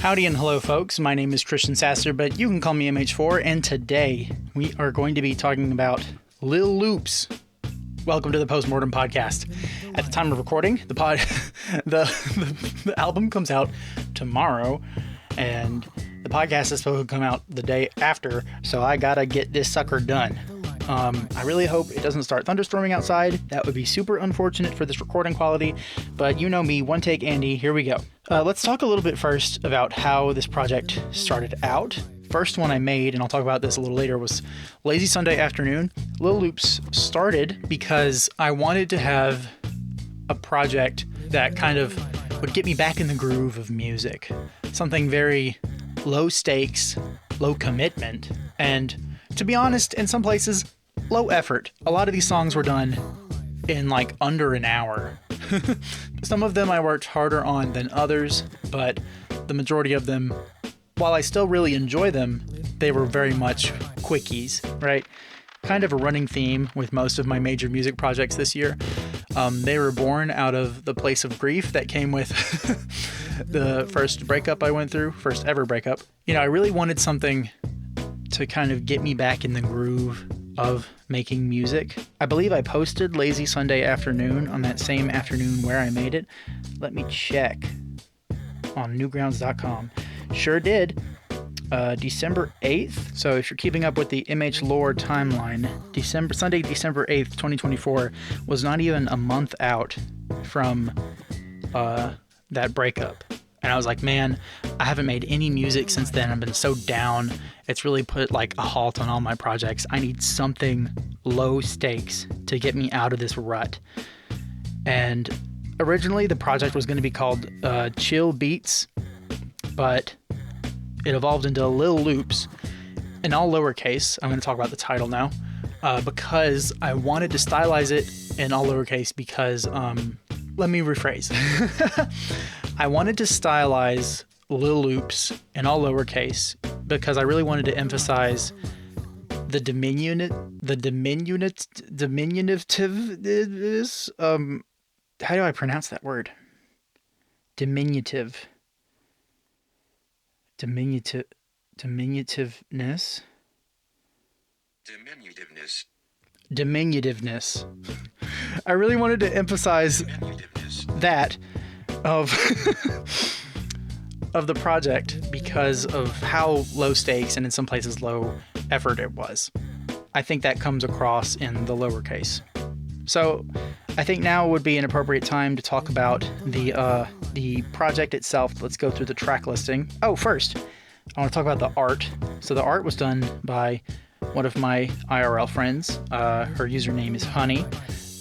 Howdy and hello, folks. My name is Christian Sasser, but you can call me MH4, and today we are going to be talking about Lil Loops. Welcome to the Post-Mortem Podcast. At the time of recording, the album comes out tomorrow, and the podcast is supposed to come out the day after, so I gotta get this sucker done. I really hope it doesn't start thunderstorming outside. That would be super unfortunate for this recording quality, but you know me, one take Andy, here we go. Let's talk a little bit first about how this project started out. First one I made, and I'll talk about this a little later, was Lazy Sunday Afternoon. Lil Loops started because I wanted to have a project that kind of would get me back in the groove of music. Something very low stakes, low commitment, and to be honest, in some places, low effort. A lot of these songs were done in like under an hour. Some of them I worked harder on than others, but the majority of them, while I still really enjoy them, they were very much quickies, right? Kind of a running theme with most of my major music projects this year. They were born out of the place of grief that came with the first breakup I went through, first ever breakup. You know, I really wanted something to kind of get me back in the groove of making music. I believe I posted Lazy Sunday Afternoon on that same afternoon where I made it. Let me check on newgrounds.com. Sure did. December 8th. So if you're keeping up with the MH lore timeline, Sunday, December 8th, 2024 was not even a month out from that breakup. And I was like, man, I haven't made any music since then. I've been so down. It's really put like a halt on all my projects. I need something low stakes to get me out of this rut. And originally the project was going to be called Chill Beats, but it evolved into Lil Loops in all lowercase. I'm going to talk about the title now because I wanted to stylize it in all lowercase because, let me rephrase. I wanted to stylize Lil Loops in all lowercase because I really wanted to emphasize the diminutiveness. How do I pronounce that word? Diminutiveness. I really wanted to emphasize that of of the project because of how low stakes and in some places low effort it was. I think that comes across in the lowercase. So I think now would be an appropriate time to talk about the project itself. Let's go through the track listing. Oh, first, I want to talk about the art. So the art was done by one of my IRL friends. Her username is Honey.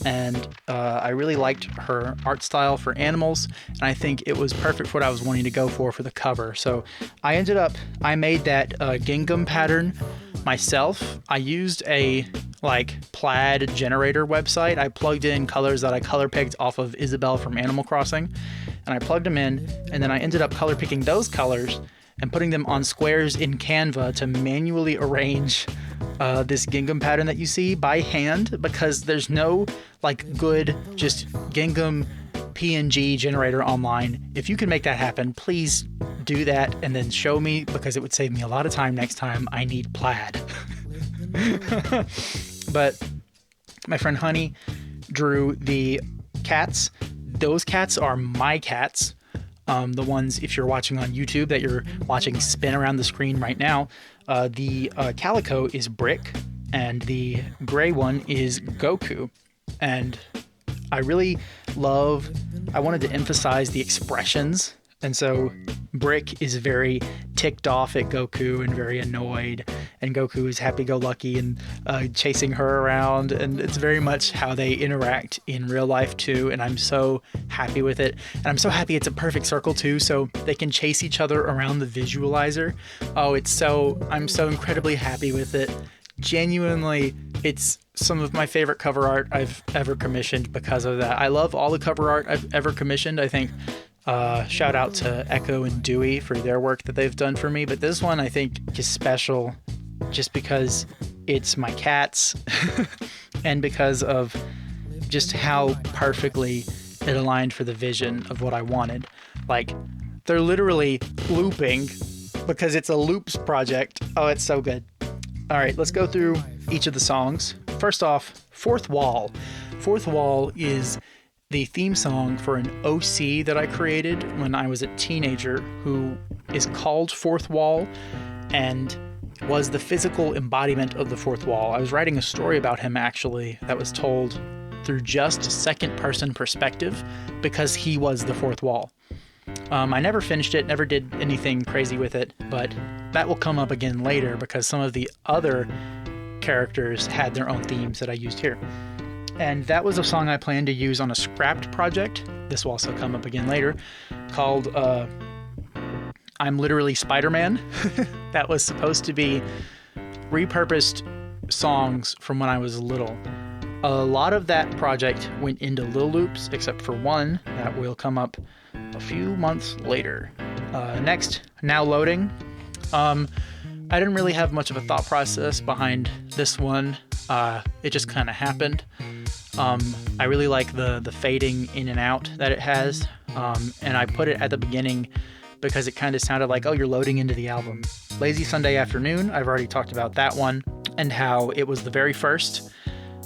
And I really liked her art style for animals, and I think it was perfect for what I was wanting to go for the cover. So I made that gingham pattern myself. I used a plaid generator website. I plugged in colors that I color picked off of Isabel from Animal Crossing, and I plugged them in, and then I ended up color picking those colors and putting them on squares in Canva to manually arrange this gingham pattern that you see by hand, because there's no good just gingham PNG generator online. If you can make that happen, please do that and then show me, because it would save me a lot of time next time I need plaid. But my friend Honey drew the cats. Those cats are my cats. The ones, if you're watching on YouTube, that you're watching spin around the screen right now. The calico is Brick, and the gray one is Goku. And I wanted to emphasize the expressions. And so Brick is very ticked off at Goku and very annoyed, and Goku is happy-go-lucky and chasing her around, and it's very much how they interact in real life too, and I'm so happy with it. And I'm so happy it's a perfect circle too, so they can chase each other around the visualizer. I'm so incredibly happy with it. Genuinely, it's some of my favorite cover art I've ever commissioned because of that. I love all the cover art I've ever commissioned. I think shout out to Echo and Dewey for their work that they've done for me, but this one I think is special just because it's my cats and because of just how perfectly it aligned for the vision of what I wanted. They're literally looping because it's a loops project. Oh, it's so good. All right, let's go through each of the songs. First off, Fourth Wall. Fourth Wall is the theme song for an OC that I created when I was a teenager, who is called Fourth Wall and was the physical embodiment of the fourth wall. I was writing a story about him, actually, that was told through just second-person perspective because he was the fourth wall. I never finished it, never did anything crazy with it, but that will come up again later because some of the other characters had their own themes that I used here. And that was a song I planned to use on a scrapped project. This will also come up again later, called I'm Literally Spider-Man. That was supposed to be repurposed songs from when I was little. A lot of that project went into Lil Loops, except for one that will come up a few months later. Next, Now Loading. I didn't really have much of a thought process behind this one. It just kind of happened. I really like the fading in and out that it has, and I put it at the beginning because it kind of sounded like, oh, you're loading into the album. Lazy Sunday Afternoon, I've already talked about that one and how it was the very first,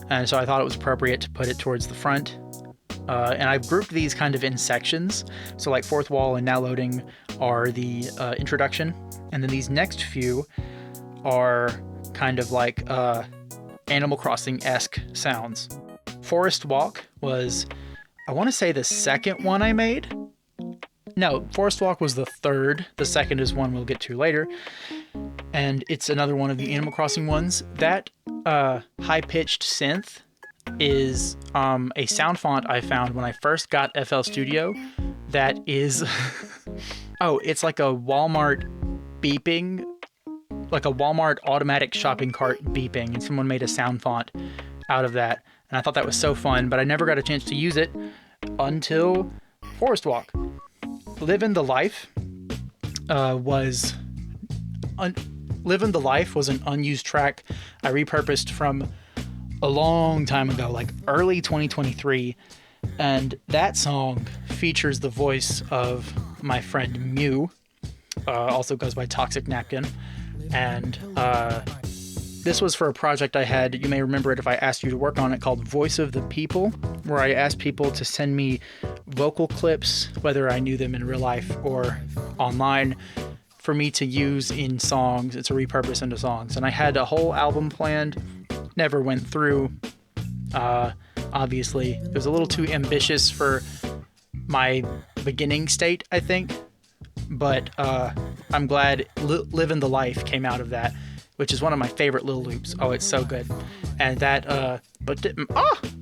and so I thought it was appropriate to put it towards the front. And I've grouped these kind of in sections, so like Fourth Wall and Now Loading are the introduction, and then these next few are kind of like Animal Crossing-esque sounds. Forest Walk was, I want to say, the second one I made. No, Forest Walk was the third. The second is one we'll get to later. And it's another one of the Animal Crossing ones. That high-pitched synth is a sound font I found when I first got FL Studio that is... oh, it's like a Walmart beeping, like a Walmart automatic shopping cart beeping, and someone made a sound font out of that. And I thought that was so fun, but I never got a chance to use it until Forest Walk. Livin' the Life was an unused track I repurposed from a long time ago, like early 2023. And that song features the voice of my friend Mew, also goes by Toxic Napkin. And this was for a project I had, you may remember it if I asked you to work on it, called Voice of the People, where I asked people to send me vocal clips, whether I knew them in real life or online, for me to use in songs. It's a repurpose into songs. And I had a whole album planned, never went through. Obviously, it was a little too ambitious for my beginning state, I think. But I'm glad Livin' the Life came out of that, which is one of my favorite Lil Loops. Oh, it's so good. And that,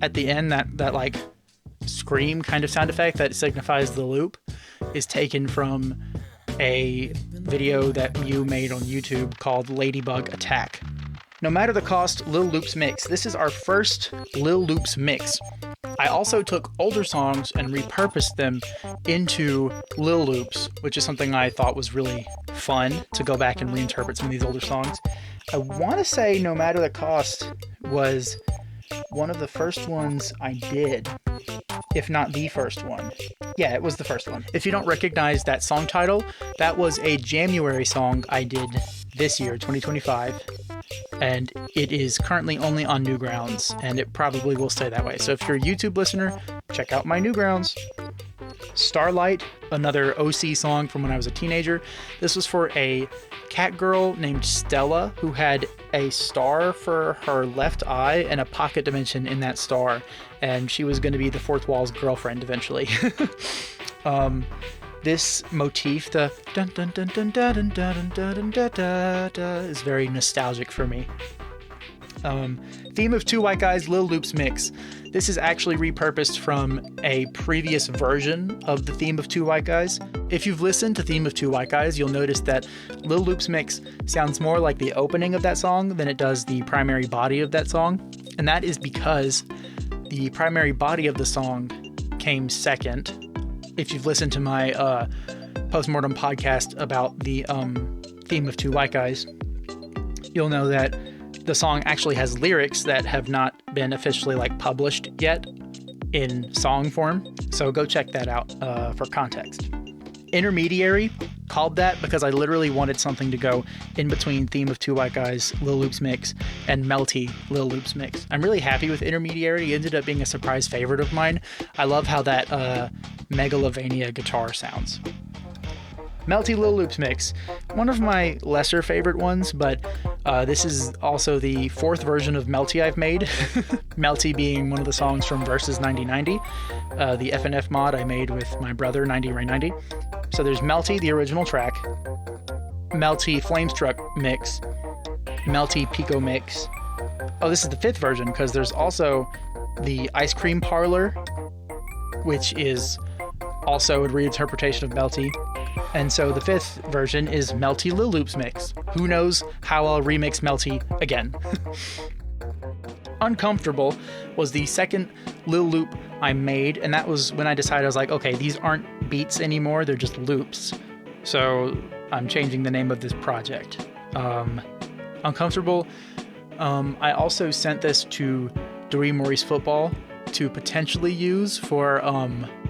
at the end, that like scream kind of sound effect that signifies the loop is taken from a video that Mew made on YouTube called Ladybug Attack. No Matter the Cost, Lil Loops Mix. This is our first Lil Loops mix. I also took older songs and repurposed them into Lil Loops, which is something I thought was really fun to go back and reinterpret some of these older songs. I want to say No Matter the Cost was one of the first ones I did, if not the first one. Yeah, it was the first one. If you don't recognize that song title, that was a January song I did this year, 2025. And it is currently only on Newgrounds, and it probably will stay that way. So if you're a YouTube listener, check out my Newgrounds. Starlight, another OC song from when I was a teenager. This was for a cat girl named Stella who had a star for her left eye and a pocket dimension in that star, and she was going to be the fourth wall's girlfriend eventually. This motif, the dun dun dun dun dun dun dun dun dun dun, is very nostalgic for me. Theme of Two White Guys, Lil Loops Mix. This is actually repurposed from a previous version of the Theme of Two White Guys. If you've listened to Theme of Two White Guys, you'll notice that Lil Loops Mix sounds more like the opening of that song than it does the primary body of that song. And that is because the primary body of the song came second. If you've listened to my Post-Mortem Podcast about the Theme of Two White Guys, you'll know that the song actually has lyrics that have not been officially published yet in song form. So go check that out for context. Intermediary, called that because I literally wanted something to go in between Theme of Two White Guys, Lil Loop's mix, and Melty, Lil Loop's mix. I'm really happy with Intermediary. It ended up being a surprise favorite of mine. I love how that Megalovania guitar sounds. Melty, Lil Loop's mix. One of my lesser favorite ones, but this is also the fourth version of Melty I've made. Melty being one of the songs from Versus 9090, the FNF mod I made with my brother, 90 Ray 90. So there's Melty, the original track, Melty Flamestruck mix, Melty Pico mix. Oh, this is the fifth version because there's also the Ice Cream Parlor, which is also a reinterpretation of Melty. And so the fifth version is Melty Lil Loop's mix. Who knows how I'll remix Melty again. Uncomfortable was the second Lil Loop I made, and that was when I decided, I was like, okay, these aren't beats anymore, they're just loops. So I'm changing the name of this project. Uncomfortable. I also sent this to Doree Maurice Football to potentially use for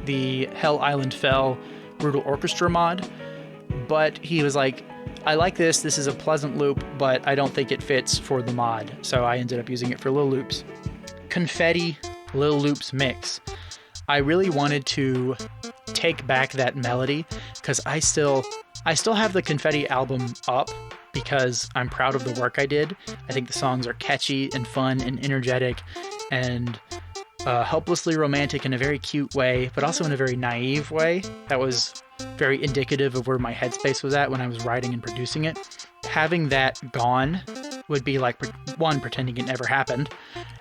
the Hell Island Fell Brutal Orchestra mod, but he was like, I like this is a pleasant loop, but I don't think it fits for the mod, so I ended up using it for Lil Loop's. Confetti, Lil Loop's mix. I really wanted to take back that melody, because I still have the Confetti album up, because I'm proud of the work I did. I think the songs are catchy and fun and energetic, and helplessly romantic in a very cute way, but also in a very naive way. That was very indicative of where my headspace was at when I was writing and producing it. Having that gone would be like, one, pretending it never happened,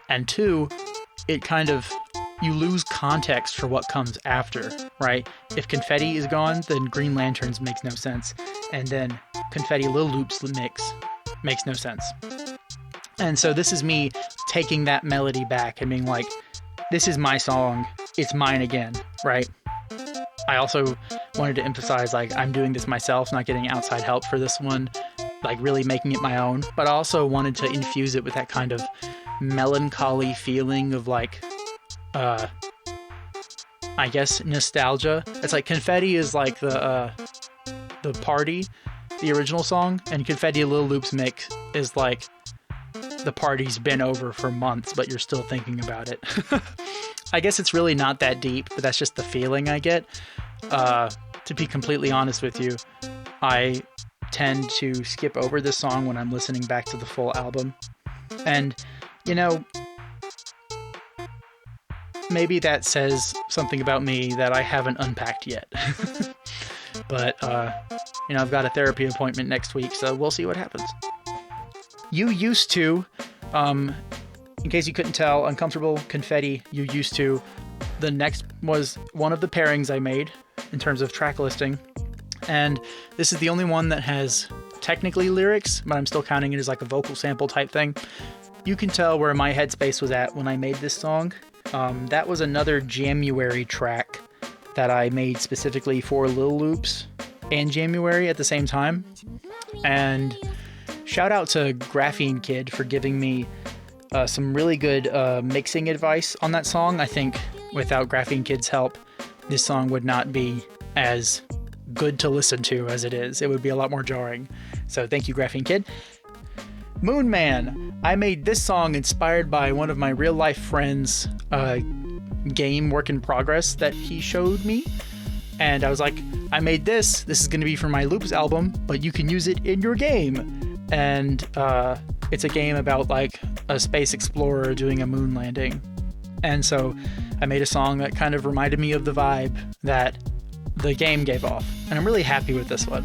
and two, it kind of, you lose context for what comes after, right? If Confetti is gone, then Green Lanterns makes no sense, and then Confetti Lil Loop's mix makes no sense. And so this is me taking that melody back and being like, this is my song, it's mine again, right? I also wanted to emphasize, like, I'm doing this myself, not getting outside help for this one, like really making it my own, but I also wanted to infuse it with that kind of melancholy feeling of like, I guess nostalgia. It's like Confetti is like the party, the original song, and Confetti Lil Loop's mix is like the party's been over for months, but you're still thinking about it. I guess it's really not that deep, but that's just the feeling I get. To be completely honest with you, I tend to skip over this song when I'm listening back to the full album. And, you know, maybe that says something about me that I haven't unpacked yet. But, you know, I've got a therapy appointment next week, so we'll see what happens. You Used To, in case you couldn't tell, Uncomfortable, Confetti, You Used To. The next was one of the pairings I made in terms of track listing. And this is the only one that has technically lyrics, but I'm still counting it as like a vocal sample type thing. You can tell where my headspace was at when I made this song. That was another January track that I made specifically for Lil Loops and January at the same time. And shout out to Graphene Kid for giving me some really good mixing advice on that song. I think without Graphene Kid's help, this song would not be as good to listen to as it is. It would be a lot more jarring. So thank you, Graphene Kid. Moon Man. I made this song inspired by one of my real life friends' game work in progress that he showed me. And I was like, I made this. This is going to be for my Loops album, but you can use it in your game. And it's a game about like a space explorer doing a moon landing. And so I made a song that kind of reminded me of the vibe that the game gave off. And I'm really happy with this one.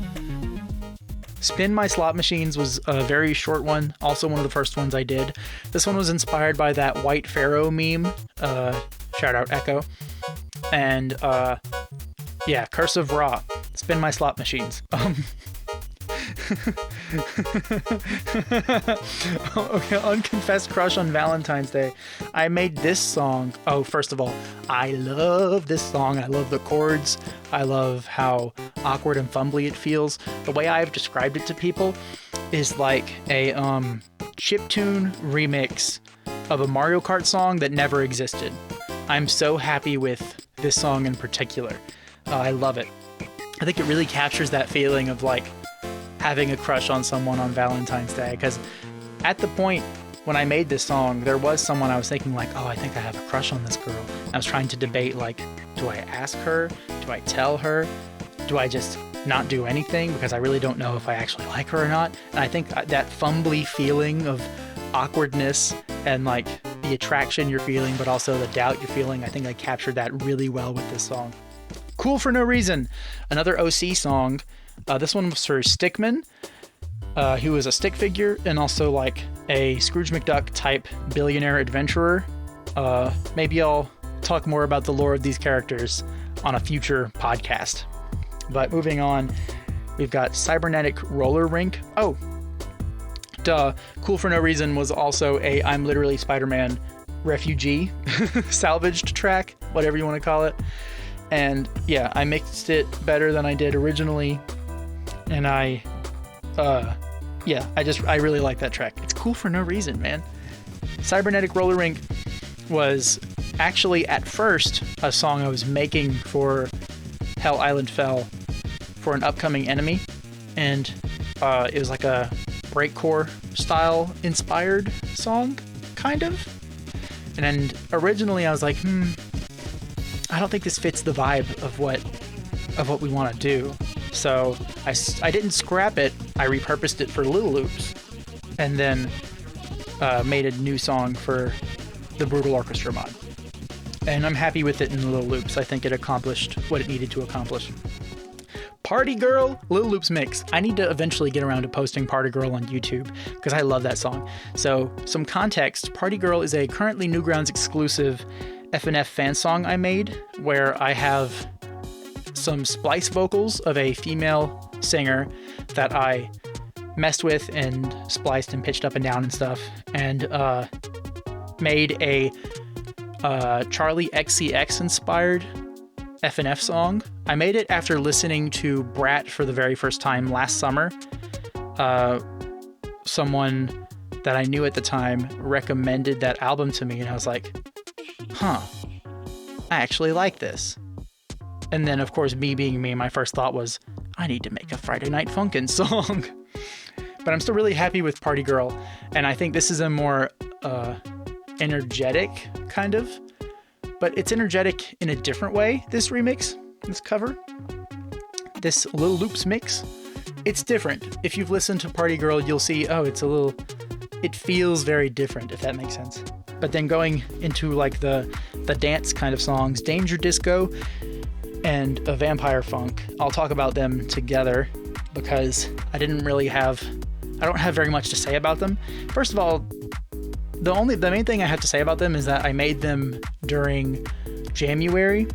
Spin My Slot Machines was a very short one, also one of the first ones I did. This one was inspired by that White Pharaoh meme, shout out Echo. And yeah, Cursive Raw, Spin My Slot Machines. Okay, Unconfessed Crush on Valentine's Day. I made this song. Oh, first of all, I love this song. I love the chords. I love how awkward and fumbly it feels. The way I've described it to people is like a chiptune remix of a Mario Kart song that never existed. I'm so happy with this song in particular. I love it. I think it really captures that feeling of like having a crush on someone on Valentine's Day. Because at the point when I made this song, there was someone I was thinking like, oh, I think I have a crush on this girl. I was trying to debate like, do I ask her? Do I tell her? Do I just not do anything because I really don't know if I actually like her or not? And I think that fumbly feeling of awkwardness and like the attraction you're feeling, but also the doubt you're feeling, I think I captured that really well with this song. Cool for No Reason, another OC song. This one was for Stickman, who was a stick figure and also like a Scrooge McDuck type billionaire adventurer. Maybe I'll talk more about the lore of these characters on a future podcast. But moving on, we've got Cybernetic Roller Rink. Oh, duh. Cool for No Reason was also a I'm Literally Spider-Man refugee salvaged track, whatever you want to call it. And yeah, I mixed it better than I did originally. And I really like that track. It's cool for no reason, man. Cybernetic Roller Rink was actually at first a song I was making for Hell Island Fell for an upcoming enemy. And it was like a breakcore style inspired song, kind of. And originally I was like, I don't think this fits the vibe of what we want to do. So I didn't scrap it. I repurposed it for Little Loops, and then made a new song for the Brutal Orchestra mod. And I'm happy with it in Little Loops. I think it accomplished what it needed to accomplish. Party Girl, Little Loops mix. I need to eventually get around to posting Party Girl on YouTube because I love that song. So some context, Party Girl is a currently Newgrounds exclusive FNF fan song I made where I have some splice vocals of a female singer that I messed with and spliced and pitched up and down and stuff, and made a Charlie XCX inspired FNF song. I made it after listening to Brat for the very first time last summer. Someone that I knew at the time recommended that album to me, and I was like, I actually like this. And then, of course, me being me, my first thought was, I need to make a Friday Night Funkin' song. But I'm still really happy with Party Girl, and I think this is a more energetic kind of, but it's energetic in a different way, this remix, this cover, this Little Loops mix. It's different. If you've listened to Party Girl, you'll see, it feels very different, if that makes sense. But then going into like the dance kind of songs, Danger Disco and a Vampire Funk, I'll talk about them together because I don't have very much to say about them. First of all, the main thing I have to say about them is that I made them during January.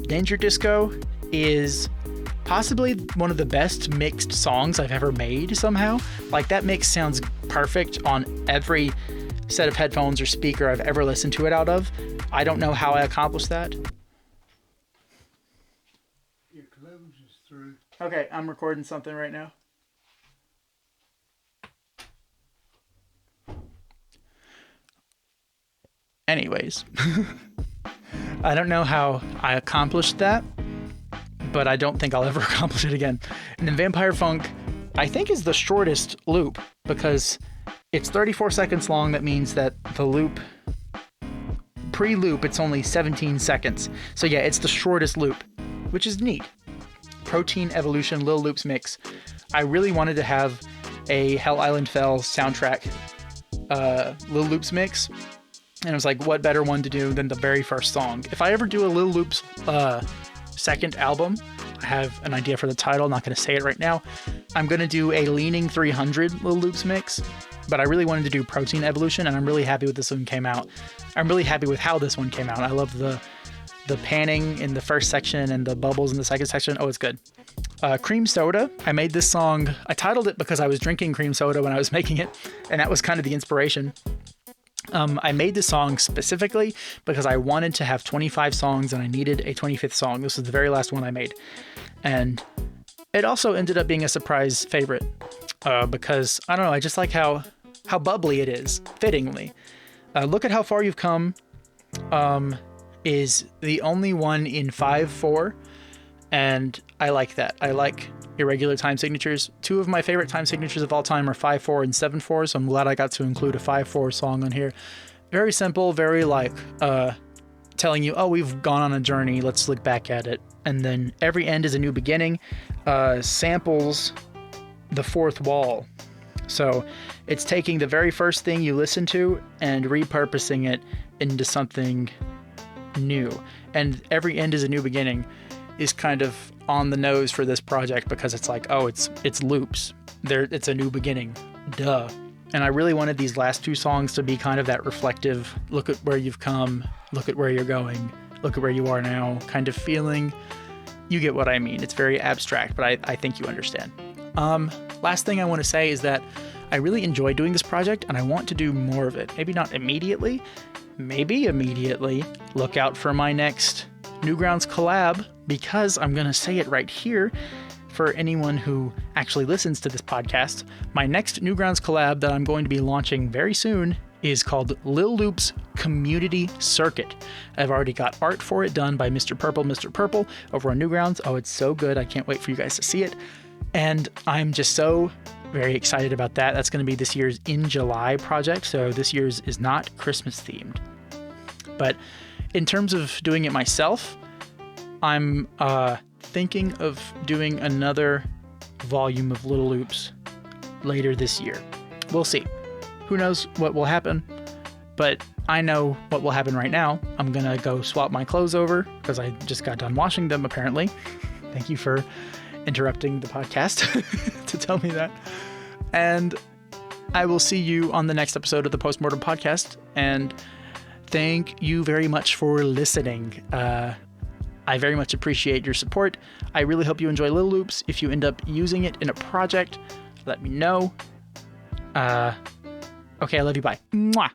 Danger Disco is possibly one of the best mixed songs I've ever made somehow. Like, that mix sounds perfect on every set of headphones or speaker I've ever listened to it out of. I don't know how I accomplished that. Your clothes is through. Okay, I'm recording something right now. Anyways, I don't know how I accomplished that, but I don't think I'll ever accomplish it again. And then Vampire Funk, I think, is the shortest loop because it's 34 seconds long. That means that the loop, pre-loop, it's only 17 seconds. So yeah, it's the shortest loop, which is neat. Protein Evolution Little Loops mix. I really wanted to have a Hell Island Fell soundtrack Little Loops mix. And I was like, what better one to do than the very first song? If I ever do a Little Loops second album, I have an idea for the title. I'm not going to say it right now. I'm going to do a Leaning 300 Little Loops mix. But I really wanted to do Protein Evolution, and I'm really happy with this one came out. I'm really happy with how this one came out. I love the panning in the first section and the bubbles in the second section. Oh, it's good. Cream Soda. I made this song. I titled it because I was drinking cream soda when I was making it, and that was kind of the inspiration. I made this song specifically because I wanted to have 25 songs and I needed a 25th song. This was the very last one I made. And it also ended up being a surprise favorite because, I don't know, I just like how bubbly it is, fittingly. Look at How Far You've Come is the only one in 5/4 And I like that. I like irregular time signatures. Two of my favorite time signatures of all time are 5/4 and 7/4, so I'm glad I got to include a 5/4 song on here. Very simple, very like telling you, oh, we've gone on a journey, let's look back at it. And then every end is a new beginning. Samples the fourth wall. So it's taking the very first thing you listen to and repurposing it into something new. And every end is a new beginning is kind of on the nose for this project because it's like, oh, it's loops. It's a new beginning. Duh. And I really wanted these last two songs to be kind of that reflective, look at where you've come, look at where you're going, look at where you are now kind of feeling. You get what I mean. It's very abstract, but I think you understand. Last thing I want to say is that I really enjoy doing this project and I want to do more of it. Maybe not immediately, maybe immediately. Look out for my next Newgrounds collab, because I'm going to say it right here for anyone who actually listens to this podcast. My next Newgrounds collab that I'm going to be launching very soon is called Lil Loop's Community Circuit. I've already got art for it done by Mr. Purple over on Newgrounds. Oh, it's so good. I can't wait for you guys to see it. And I'm just so very excited about that. That's going to be this year's In July project. So this year's is not Christmas themed. But in terms of doing it myself, I'm thinking of doing another volume of Little Loops later this year. We'll see. Who knows what will happen, but I know what will happen right now. I'm going to go swap my clothes over because I just got done washing them, apparently. Thank you for interrupting the podcast to tell me that. And I will see you on the next episode of the Post-Mortem Podcast. And thank you very much for listening. I very much appreciate your support. I really hope you enjoy Little Loops. If you end up using it in a project, let me know. Okay, I love you. Bye. Mwah.